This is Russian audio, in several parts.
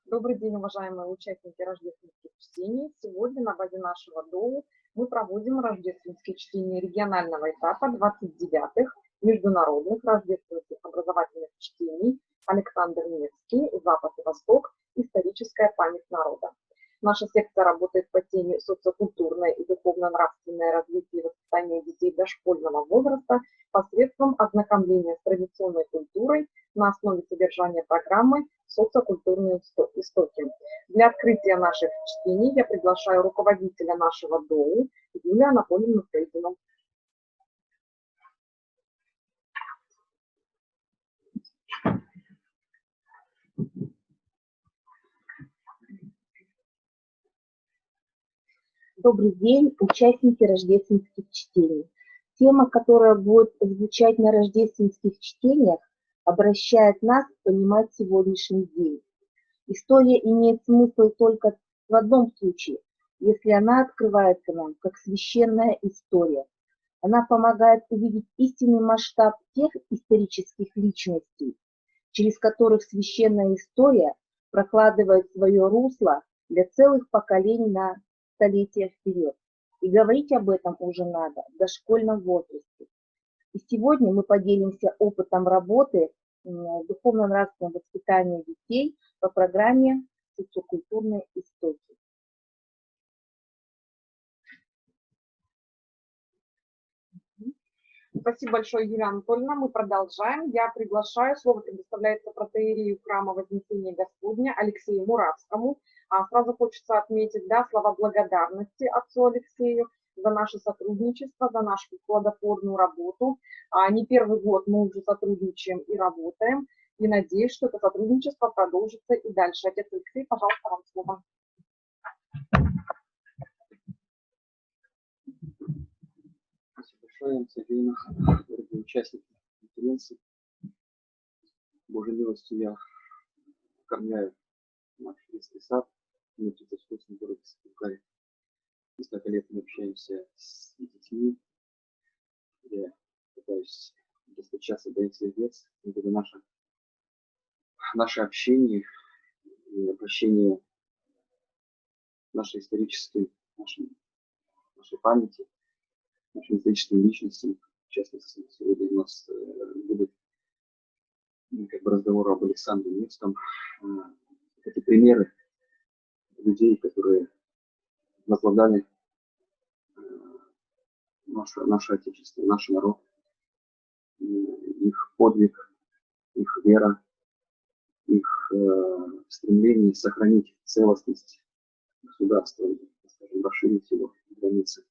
Добрый день, уважаемые участники рождественских чтений. Сегодня на базе нашего ДОУ мы проводим рождественские чтения регионального этапа 29-х международных рождественских образовательных чтений «Александр Невский. Запад и Восток. Историческая память народа». Наша секция работает по теме социокультурное и духовно-нравственное развитие и воспитание детей дошкольного возраста посредством ознакомления с традиционной культурой на основе содержания программы «Социокультурные истоки». Для открытия наших чтений я приглашаю руководителя нашего ДОУ Юлию Анатольевну Фрейдину. Добрый день, участники рождественских чтений. Тема, которая будет звучать на рождественских чтениях, обращает нас понимать сегодняшний день. История имеет смысл только в одном случае, если она открывается нам как священная история. Она помогает увидеть истинный масштаб тех исторических личностей, через которых священная история прокладывает свое русло для целых поколений на столетия вперед. И говорить об этом уже надо в дошкольном возрасте. И сегодня мы поделимся опытом работы в духовно-нравственном воспитании детей по программе «Социокультурные истоки». Спасибо большое, Юлия Анатольевна. Мы продолжаем. Я приглашаю, слово предоставляется протоиерею храма Вознесения Господня Алексею Муравскому. Сразу хочется отметить слова благодарности отцу Алексею за наше сотрудничество, за нашу плодотворную работу. Не первый год мы уже сотрудничаем и работаем, и надеюсь, что это сотрудничество продолжится и дальше. Отец Алексей, пожалуйста, вам слово. Дорогие участники конференции, Божьей милостью я оформляю наш детский сад в Митрополитском городе Сыктывкаре. Несколько лет мы общаемся с детьми. Я пытаюсь достучаться до их сердец, это наше общение и обращение нашей исторической, нашей памяти, нашим историческим личностям. В частности, сегодня у нас будет разговор об Александре Невском. Эти примеры людей, которые возглавляли наше Отечество, наш народ, их подвиг, их вера, их стремление сохранить целостность государства, скажем, расширить его границы,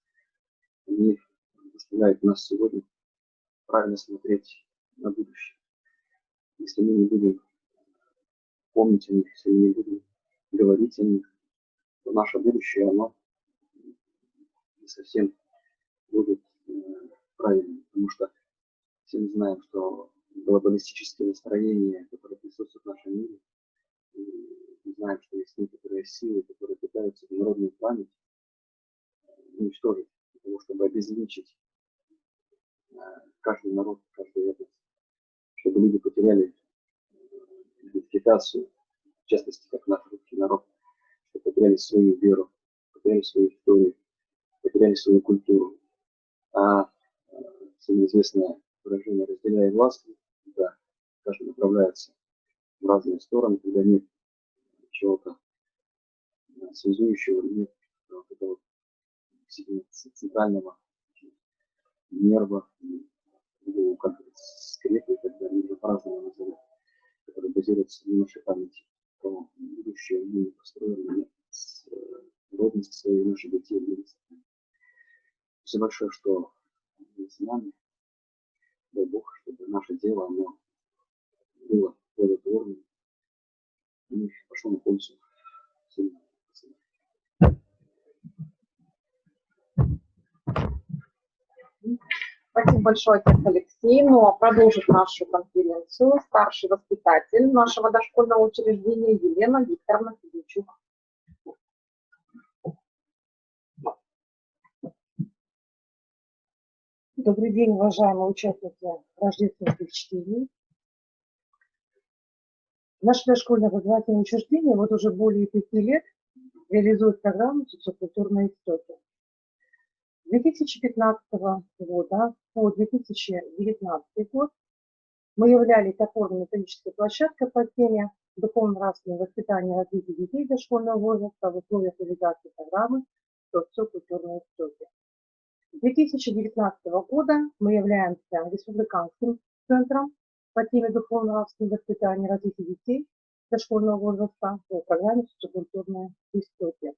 они заставляют нас сегодня правильно смотреть на будущее. Если мы не будем помнить о них, если мы не будем говорить о них, то наше будущее, оно не совсем будет правильным, потому что все мы знаем, что глобалистические настроения, которые присутствуют в нашем мире, и мы знаем, что есть некоторые силы, которые пытаются народную память уничтожить, для того, чтобы обезличить каждый народ, каждый этнос, чтобы люди потеряли идентификацию, в частности, как наш русский народ, чтобы потеряли свою веру, потеряли свою историю, потеряли свою культуру. Всем известное выражение «разделяя власть», когда каждый направляется в разные стороны, когда нет чего-то связующего, нет вот этого центрального нерва, как скелета, когда нужно по-разному называть, который базируется на нашей памяти, то будущее мы построено с родностью своей наших детей. Все большое, что вы с нами. Дай Бог, чтобы наше дело, оно было плодотворным и пошло на пользу всем. Спасибо большое, отец Алексей. Продолжит нашу конференцию старший воспитатель нашего дошкольного учреждения Елена Викторовна Федичук. Добрый день, уважаемые участники рождественских чтений. Наше дошкольное образовательное учреждение вот уже более 5 лет реализует программу социокультурной истоки. С 2015 года по 2019 год мы являлись опорно-методической площадкой по теме духовно-нравственного воспитания и развития детей дошкольного возраста в условиях реализации программы социокультурной истоки. С 2019 года мы являемся республиканским центром по теме духовно-нравственного воспитания и развития детей дошкольного возраста по программе социокультурной истоки.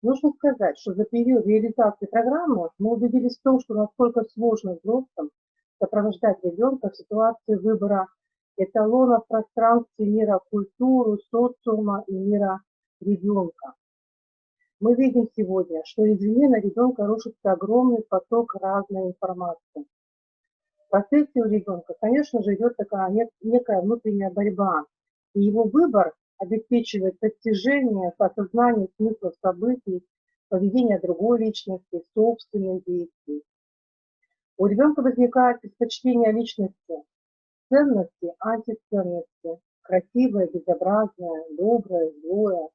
Нужно сказать, что за период реализации программы мы убедились в том, что насколько сложно взрослым сопровождать ребенка в ситуации выбора эталонов в пространстве мира культуры, социума и мира ребенка. Мы видим сегодня, что извне на ребенка рушится огромный поток разной информации. В процессе у ребенка, конечно же, идет такая некая внутренняя борьба, и его выбор обеспечивает постижение, осознание смысла событий, поведения другой личности, собственных действий. У ребенка возникает предпочтение личности, ценности, антиценности, красивое, безобразное, доброе, злое,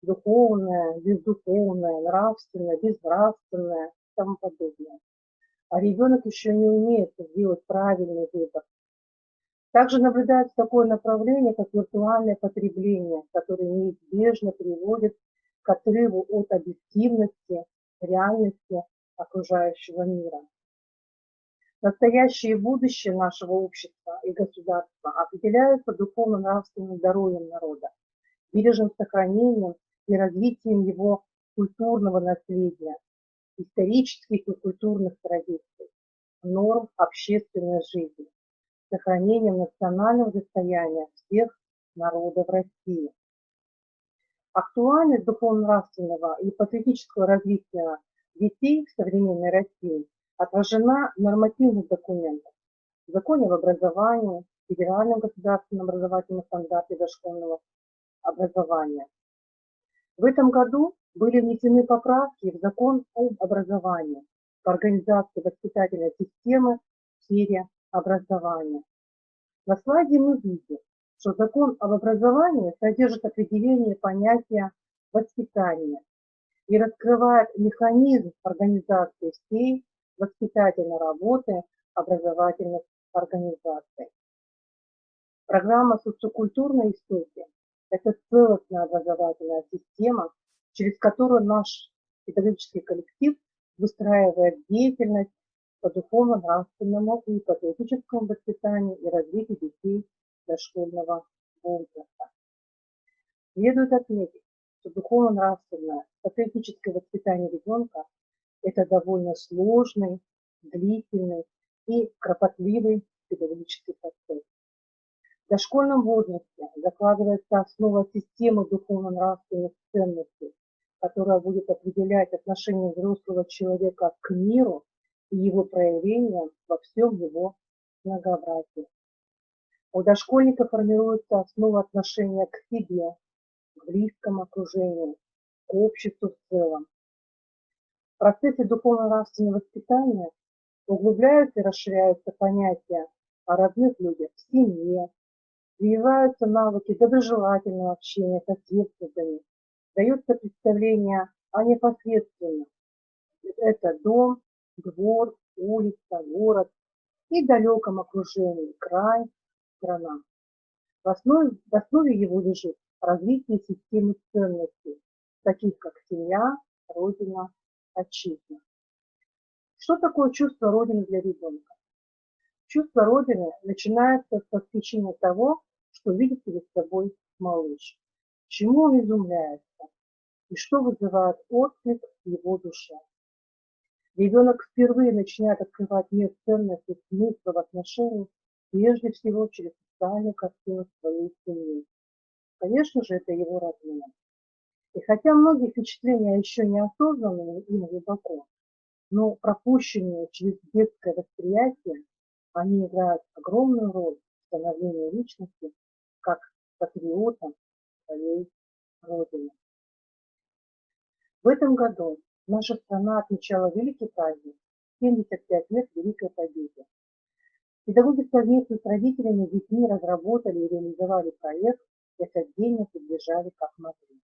духовное, бездуховное, нравственное, безнравственное и тому подобное. А ребенок еще не умеет сделать правильный выбор. Также наблюдается такое направление, как виртуальное потребление, которое неизбежно приводит к отрыву от объективности, реальности окружающего мира. Настоящее и будущее нашего общества и государства определяются духовно-нравственным здоровьем народа, бережным сохранением и развитием его культурного наследия, исторических и культурных традиций, норм общественной жизни, сохранением национального достояния всех народов России. Актуальность духовно-нравственного и патриотического развития детей в современной России отражена в нормативных документах, в законе об образовании, федеральном государственном образовательном стандарте дошкольного образования. В этом году были внесены поправки в закон об образовании по организации воспитательной системы в сфере образования. На слайде мы видим, что закон об образовании содержит определение понятия воспитания и раскрывает механизм организации всей воспитательной работы образовательных организаций. Программа социокультурной истоки – это целостная образовательная система, через которую наш педагогический коллектив выстраивает деятельность по духовно-нравственному и патриотическому воспитанию и развитию детей дошкольного возраста. Следует отметить, что духовно-нравственное патриотическое воспитание ребенка – это довольно сложный, длительный и кропотливый педагогический процесс. В дошкольном возрасте закладывается основа системы духовно-нравственных ценностей, которая будет определять отношение взрослого человека к миру и его проявлениям во всем его многообразии. У дошкольника формируется основа отношения к себе, к близкому окружению, к обществу в целом. В процессе духовно-нравственного воспитания углубляются и расширяются понятия о родных людях в семье, развиваются навыки доброжелательного общения со сверстниками, дается представление о непосредственном. Это дом, двор, улица, город и далеком окружении, край, страна. В основе его лежит развитие системы ценностей, таких как семья, родина, отчизна. Что такое чувство родины для ребенка? Чувство родины начинается с восхищения того, что видит перед собой малыш, чему он изумляется и что вызывает отклик в его душе. Ребенок впервые начинает открывать мир ценностей, смысла в отношениях, прежде всего через социальную картину своей семьи. Конечно же, это его родные. И хотя многие впечатления еще не осознанные им глубоко, но пропущенные через детское восприятие, они играют огромную роль в становлении личности как патриота своей родины. В этом году наша страна отмечала великий праздник – 75 лет Великой Победы. Педагоги совместно с родителями и детьми разработали и реализовали проект этот день мы поддержали как могли.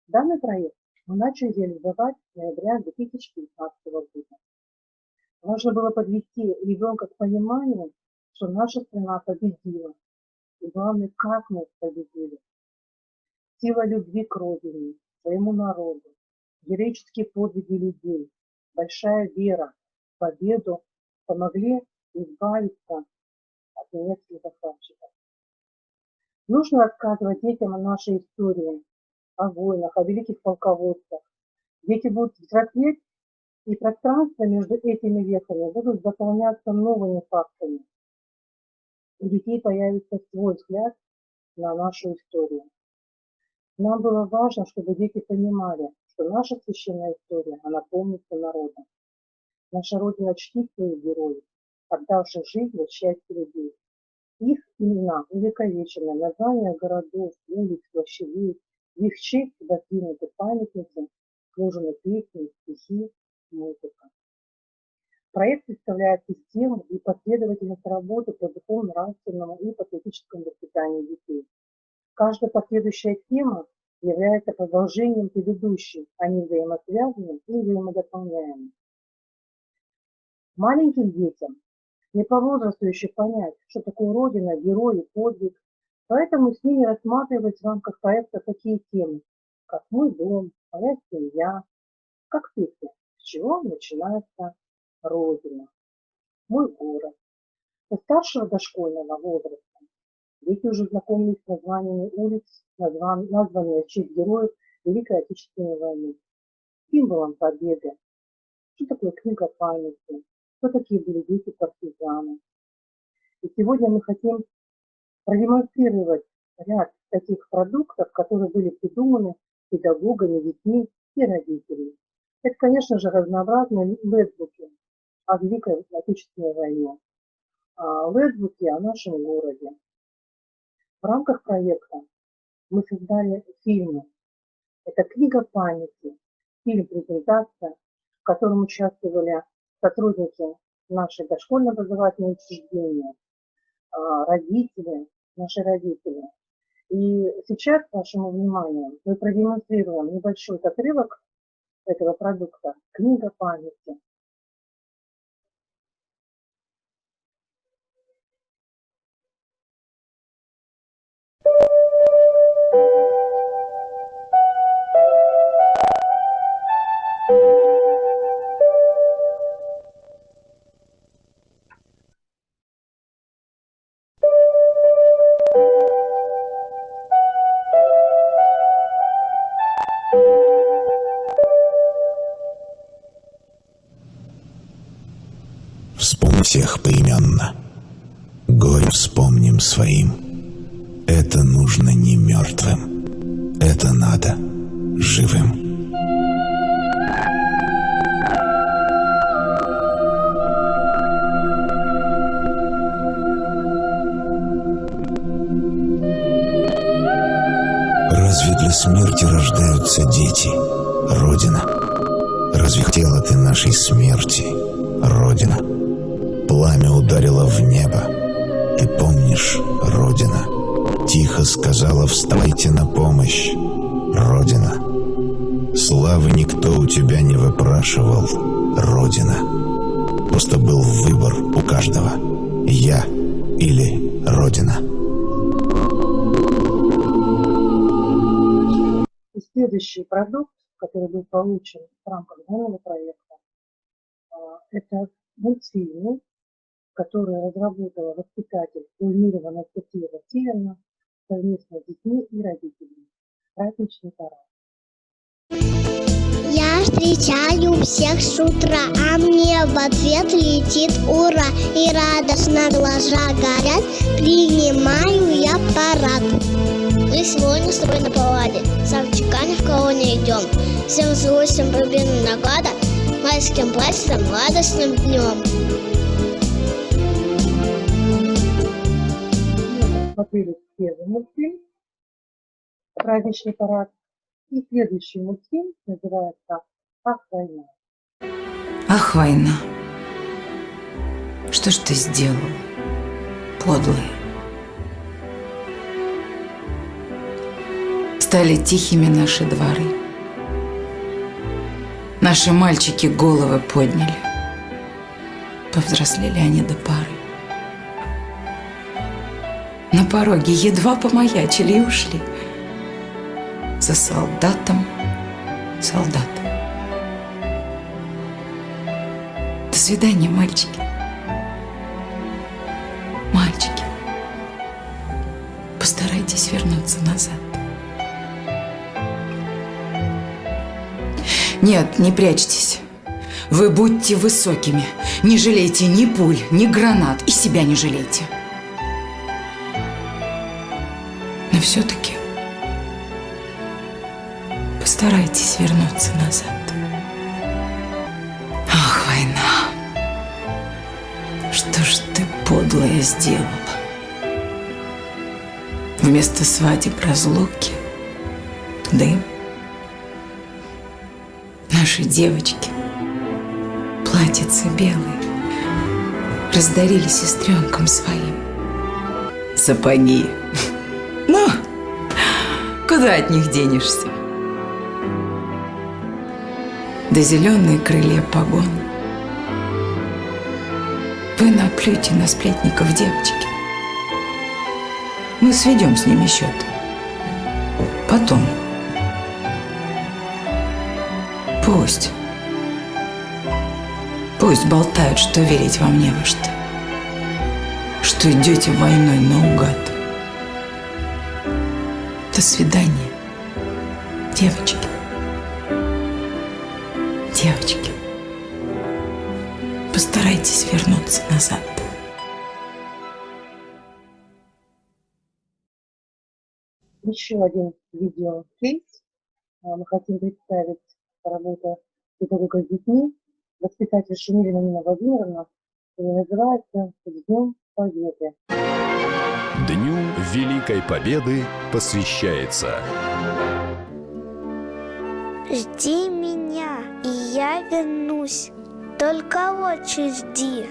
Данный проект мы начали реализовать с ноября 2019 года. Важно было подвести ребенка к пониманию, что наша страна победила. И главное, как мы победили. Сила любви к родине, своему народу, героические подвиги людей, большая вера в победу помогли избавиться от немецких захватчиков. Нужно рассказывать детям о нашей истории, о войнах, о великих полководцах. Дети будут взрослеть, и пространство между этими веками будут заполняться новыми фактами. У детей появится свой взгляд на нашу историю. Нам было важно, чтобы дети понимали, что наша священная история, она помнится народом. Наша Родина чтит своих героев, отдавших жизнь за счастье людей. Их имена увековечены, названия городов, улиц, площадей, в их честь воздвигнуты памятники, сложены песни, стихи, музыка. Проект представляет систему и последовательность работы по духовно-нравственному и патриотическому воспитанию детей. Каждая последующая тема является продолжением предыдущей, они взаимосвязаны и взаимодополняемы. Маленьким детям не по возрасту еще понять, что такое Родина, герой и подвиг, поэтому с ними рассматривать в рамках проекта такие темы, как «Мой дом», «Моя семья», как песня, с чего начинается Родина, «Мой город». Со старшего дошкольного возраста дети уже знакомились с названиями улиц, названные в честь героев Великой Отечественной войны, символом победы, что такое книга памяти, кто такие были дети-партизаны. И сегодня мы хотим продемонстрировать ряд таких продуктов, которые были придуманы педагогами, детьми и родителями. Это, конечно же, разнообразные летбуки о Великой Отечественной войне, летбуки о нашем городе. В рамках проекта мы создали фильмы. Это книга памяти, фильм-презентация, в котором участвовали сотрудники нашей дошкольной образовательной учреждения, родители, наши родители. И сейчас, к вашему вниманию, мы продемонстрируем небольшой отрывок этого продукта «Книга памяти». Вспомни всех поименно, горе вспомним своим. Это нужно не мертвым, это надо живым. Разве для смерти рождаются дети, Родина? Разве хотела ты нашей смерти, Родина? Пламя ударило в небо. Ты помнишь, Родина? Тихо сказала: вставайте на помощь, Родина. Славы никто у тебя не выпрашивал, Родина. Просто был выбор у каждого: я или Родина. И следующий продукт, который был получен в рамках данного проекта, это мультфильмы, которые разработала воспитатель Ульмирова Анастасия Васильевна совместно с детьми и родителями. Праздничный парад. Я встречаю всех с утра, а мне в ответ летит ура. И радостно глаза горят, принимаю я парад. Мы сегодня с тобой на поваде, савчиками в колонии идем. Всем злостям победного года, майским праздником, радостным днем. Смотрели первый мультфильм «Праздничный парад». И следующий мультфильм называется «Ах, война». Ах, война, что ж ты сделала, подлая? Стали тихими наши дворы. Наши мальчики головы подняли. Повзрослели они до поры. На пороге едва помаячили и ушли. За солдатом солдат. До свидания, мальчики. Мальчики, постарайтесь вернуться назад. Нет, не прячьтесь. Вы будьте высокими. Не жалейте ни пуль, ни гранат. И себя не жалейте. Но все-таки постарайтесь вернуться назад. Ах, война. Что ж ты подлое сделала? Вместо свадеб разлуки дым. Наши девочки, платьица белые, раздарили сестренкам своим. Сапоги. Ну, куда от них денешься? Да зеленые крылья погон. Вы наплюйте на сплетников, девочки. Мы сведем с ними счет. Потом. Пусть болтают, что верить вам не во что. Что идете войной наугад. До свидания, девочки. Девочки, постарайтесь вернуться назад. Еще один видеокейс. Мы хотим представить работу педагога с детьми, воспитатель Шумилина Нина Владимировна, и называется «Днем Победы». Дню Великой Победы посвящается. Жди меня, и я вернусь. Только очень жди.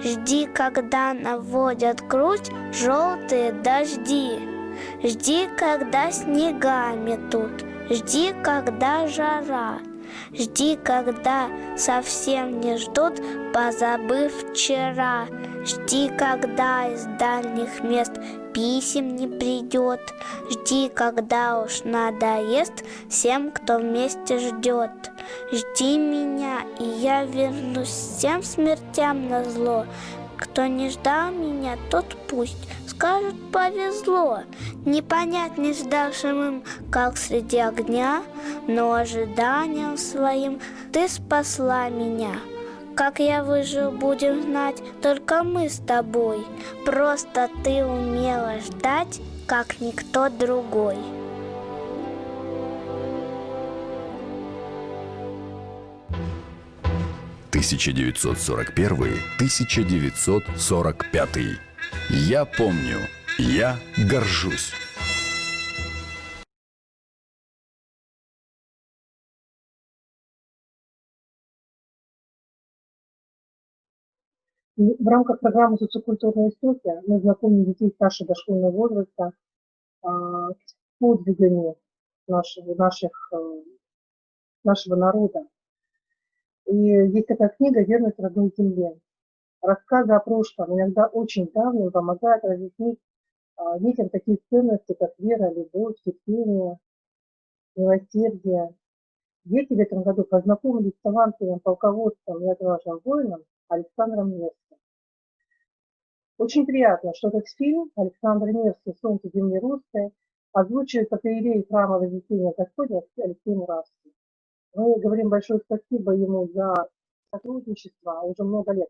Жди, когда наводят грудь желтые дожди. Жди, когда снега метут. Жди, когда жара. Жди, когда совсем не ждут, позабыв вчера. Жди, когда из дальних мест писем не придет. Жди, когда уж надоест всем, кто вместе ждет. Жди меня, и я вернусь всем смертям назло. Кто не ждал меня, тот пусть скажет повезло. Не понять не ждавшим им, как среди огня, но ожиданием своим ты спасла меня. Как я выжил, будем знать только мы с тобой. Просто ты умела ждать, как никто другой. — 1941-1945. Я помню, я горжусь. И в рамках программы «Социокультурные истоки» мы знакомим детей старше дошкольного возраста с подвигами нашего народа. И есть такая книга «Верность родной земле». Рассказы о прошлом, иногда очень давним, помогают разъяснить детям такие ценности, как вера, любовь, терпение, милосердие. Дети в этом году познакомились с талантливым полководцем и отважным воином Александром Невским. Очень приятно, что этот фильм Александр Невский «Солнце земли русской» озвучивает протоиерей храма Вознесения Господня Алексей Муравский. Мы говорим большое спасибо ему за сотрудничество уже много лет.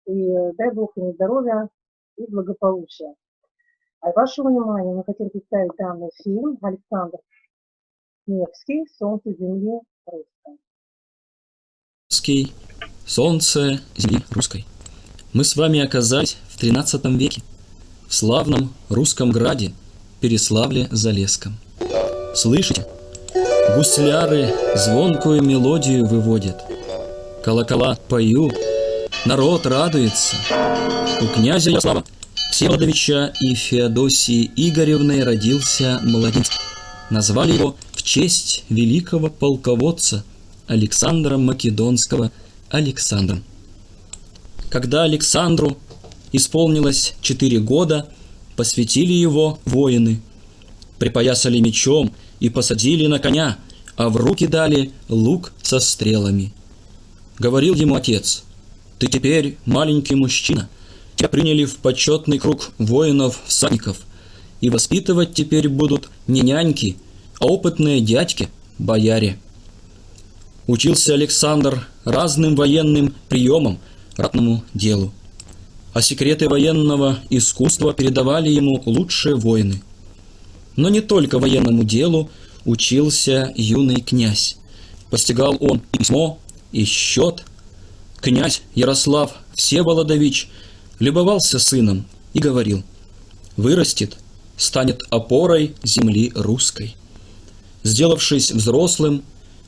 И дай Бог ему здоровья и благополучия. А вашему вниманию мы хотим представить данный фильм Александр Невский «Солнце земли русской». «Солнце земли русской». Мы с вами оказались в XIII веке, в славном русском граде Переславле-Залесском. Слышите? Гусляры звонкую мелодию выводят, колокола поют, народ радуется. У князя Ярослава Всеволодовича и Феодосии Игоревны родился младенец. назвали его в честь великого полководца Александра Македонского Александром. Когда Александру исполнилось 4 года, посвятили его воины, припоясали мечом и посадили на коня, а в руки дали лук со стрелами. Говорил ему отец: «Ты теперь маленький мужчина, тебя приняли в почетный круг воинов-всадников, и воспитывать теперь будут не няньки, а опытные дядьки, бояре». Учился Александр разным военным приемам, ратному делу, а секреты военного искусства передавали ему лучшие воины. Но не только военному делу учился юный князь. Постигал он и письмо, и счет. Князь Ярослав Всеволодович любовался сыном и говорил: «Вырастет, станет опорой земли русской». Сделавшись взрослым,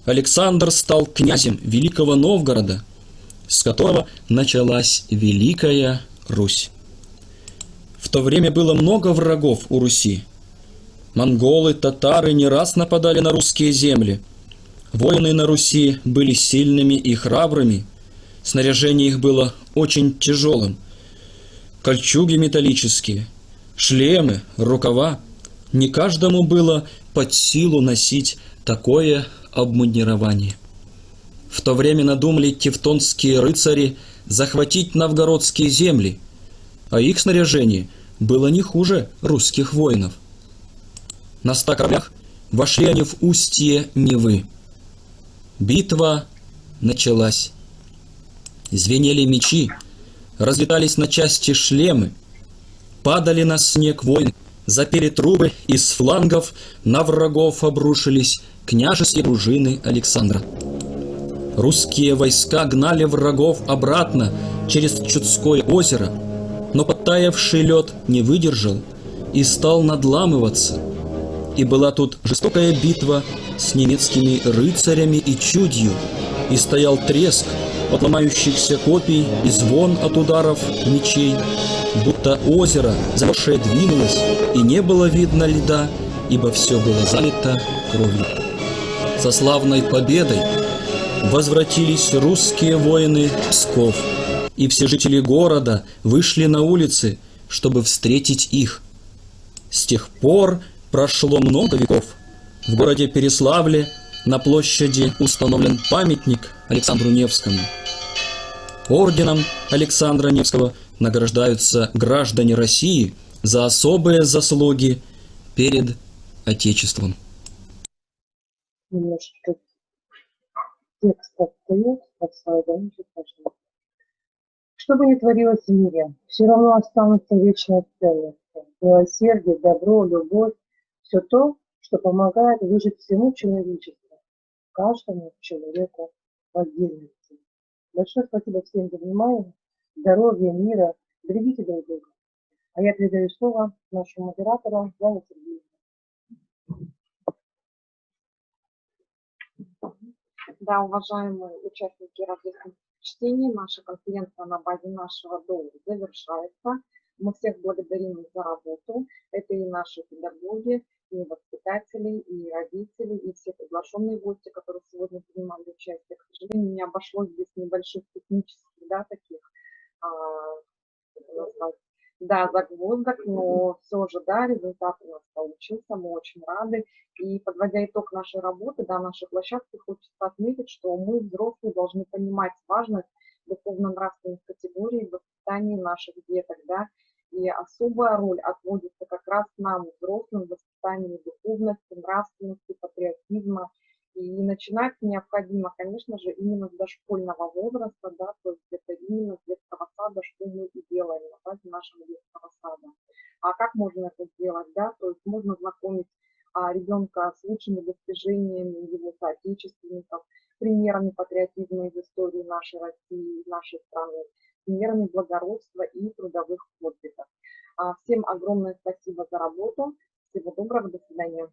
Александр стал князем Великого Новгорода, с которого началась Великая Русь. В то время было много врагов у Руси. Монголы, татары не раз нападали на русские земли. Воины на Руси были сильными и храбрыми. Снаряжение их было очень тяжелым. Кольчуги металлические, шлемы, рукава. Не каждому было под силу носить такое обмундирование. В то время надумали тевтонские рыцари захватить новгородские земли, а их снаряжение было не хуже русских воинов. На 100 кораблях вошли они в устье Невы. Битва началась. Звенели мечи, разлетались на части шлемы, падали на снег воины, запели трубы, из флангов на врагов обрушились княжеские дружины Александра. Русские войска гнали врагов обратно через Чудское озеро, но подтаявший лед не выдержал и стал надламываться. И была тут жестокая битва с немецкими рыцарями и чудью, и стоял треск от ломающихся копий и звон от ударов мечей, будто озеро заросшее двинулось, и не было видно льда, ибо все было залито кровью. Со славной победой возвратились русские воины в Псков, и все жители города вышли на улицы, чтобы встретить их. С тех пор прошло много веков. В городе Переславле на площади установлен памятник Александру Невскому. Орденом Александра Невского награждаются граждане России за особые заслуги перед Отечеством. Немножечко текст отстает от слайда, ничего страшного. Что бы ни творилось в мире, все равно останутся вечные ценности. Милосердие, добро, любовь – все то, что помогает выжить всему человечеству, каждому человеку в отдельности. Большое спасибо всем за внимание, здоровья, мира, берегите друг друга. А я передаю слово нашему модератору Яне Сергеевне. Да, уважаемые участники рождественских чтений, наша конференция на базе нашего дома завершается. Мы всех благодарим за работу. Это и наши педагоги, и воспитатели, и родители, и все приглашенные гости, которые сегодня принимали участие. К сожалению, не обошлось без небольших технических, да, таких, да, загвоздок, но все же, да, результат у нас получился, мы очень рады. И подводя итог нашей работы, да, нашей площадки, хочется отметить, что мы, взрослые, должны понимать важность духовно-нравственных категорий в воспитании наших деток, да, и особая роль отводится как раз нам, взрослым, в воспитании духовности, нравственности, патриотизма. И начинать необходимо, конечно же, именно с дошкольного возраста, да, то есть это именно с детского сада, что мы и делаем на базе нашего детского сада. А как можно это сделать, да, то есть можно знакомить ребенка с лучшими достижениями его соотечественников, примерами патриотизма из истории нашей России, нашей страны, примерами благородства и трудовых подвигов. Всем огромное спасибо за работу. Всего доброго, до свидания.